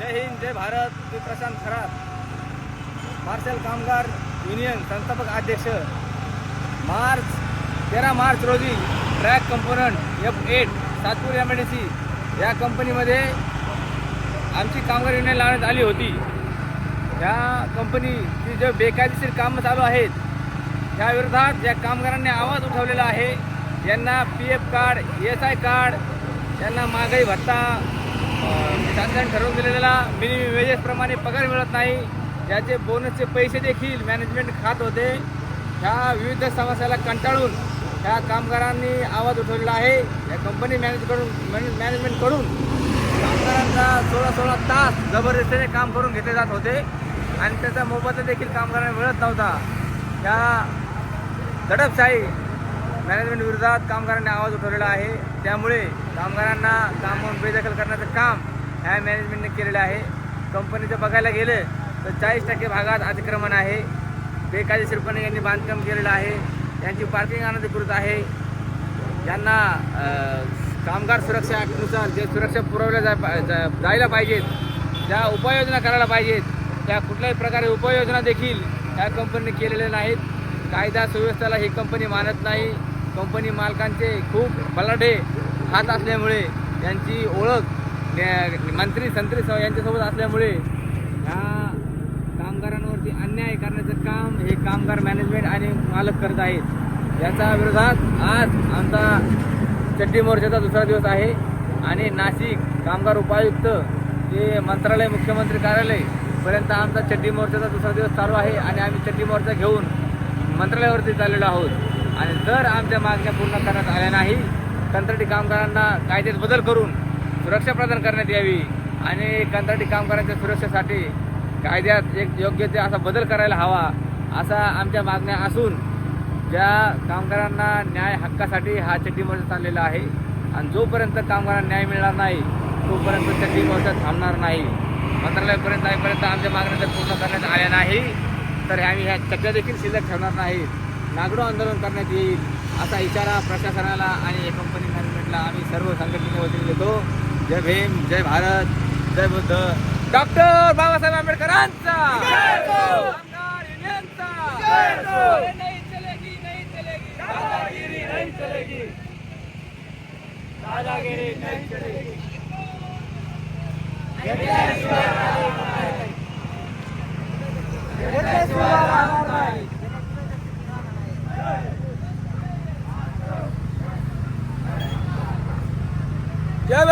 जय हिंद, जय भारत. मी Prashant Kharat, marshal कामगार union संस्थापक अध्यक्ष. 13 मार्च रोजी track component F8 Satpur MIDC या कंपनीमध्ये आमची कामगार युनियन लावण्यात आली होती. या कंपनीची जे बेकायदेशीर कामं चालू आहेत त्या विरोधात या कामगारांनी आवाज उठवलेला आहे. यांना PF कार्ड, ESI कार्ड, यांना महागाई भत्ता, शासनाने ठरवून दिलेला मिनिमम वेजेसप्रमाणे पगार मिळत नाही. याचे बोनसचे पैसे देखील मॅनेजमेंट खात होते. ह्या विविध समस्याला कंटाळून ह्या कामगारांनी आवाज उठवलेला आहे. या कंपनी मॅनेजमेंटकडून कामगारांना 16 तास जबरदस्तीने काम करून घेतले जात होते आणि त्याचा मोबदला देखील कामगारांना मिळत नव्हता. या दडपशाही मॅनेजमेंट विरोधात कामगारांनी आवाज उठवलेला आहे. त्यामुळे कामगारांना कामावरून बेदखल करण्याचं काम ह्या मॅनेजमेंटने केलेलं आहे. कंपनीचं बघायला गेलं तर 40% भागात अतिक्रमण आहे. बेकायदेशीरपणे यांनी बांधकाम केलेलं आहे. यांची पार्किंग अनधिकृत आहे. यांना कामगार सुरक्षा ॲक्टनुसार जे सुरक्षा पुरवल्या जायला पाहिजेत, त्या उपाययोजना करायला पाहिजेत, त्या कुठल्याही प्रकारे उपाययोजना देखील ह्या कंपनीने केलेल्या नाहीत. कायदा सुव्यवस्थेला ही कंपनी मानत नाही. कंपनी मालकांचे खूप बलाढ्य हात असल्यामुळे, यांची ओळख मंत्री यांच्यासोबत असल्यामुळे ह्या कामगारांवरती अन्याय करण्याचं काम हे कामगार मॅनेजमेंट आणि मालक करत आहेत. याचा विरोधात आज आमचा चड्डी मोर्चाचा दुसरा दिवस आहे आणि नाशिक कामगार उपायुक्त ते मंत्रालय मुख्यमंत्री कार्यालयपर्यंत आमचा चड्डी मोर्चाचा दुसरा दिवस चालू आहे आणि आम्ही चड्डी मोर्चा घेऊन मंत्रालयावरती चाललेलो आहोत. आणि जर आमच्या मागण्या पूर्ण करण्यात आल्या नाही, कंत्राटी कामगारांना कायद्यात बदल करून सुरक्षा प्रदान करण्यात यावी आणि कंत्राटी कामगारांच्या सुरक्षेसाठी कायद्यात एक योग्य ते असा बदल करायला हवा, असा आमच्या मागण्या असून ज्या कामगारांना न्याय हक्कासाठी हा चड्डी मोर्चा चाललेला आहे. आणि जोपर्यंत कामगारांना न्याय मिळणार नाही तोपर्यंत चड्डी मोर्चा थांबणार नाही. मंत्रालयापर्यंत जाईपर्यंत आमच्या मागण्या जर पूर्ण करण्यात आल्या नाही तर आम्ही ह्या चक्क्या देखील शिल्लक ठेवणार नाही. नागडो आंदोलन करण्यात येईल असा इशारा प्रशासनाला आणि कंपनी मॅनेजमेंटला आम्ही सर्व संघटनेच्या वतीने देतो. जय भीम, जय भारत, जय बुद्ध. डॉक्टर बाबासाहेब आंबेडकरांचा, कामगार युनियनचा. नहीं चलेगी, नहीं चलेगी, दादागिरी नहीं चलेगी, दादागिरी नहीं चलेगी. जय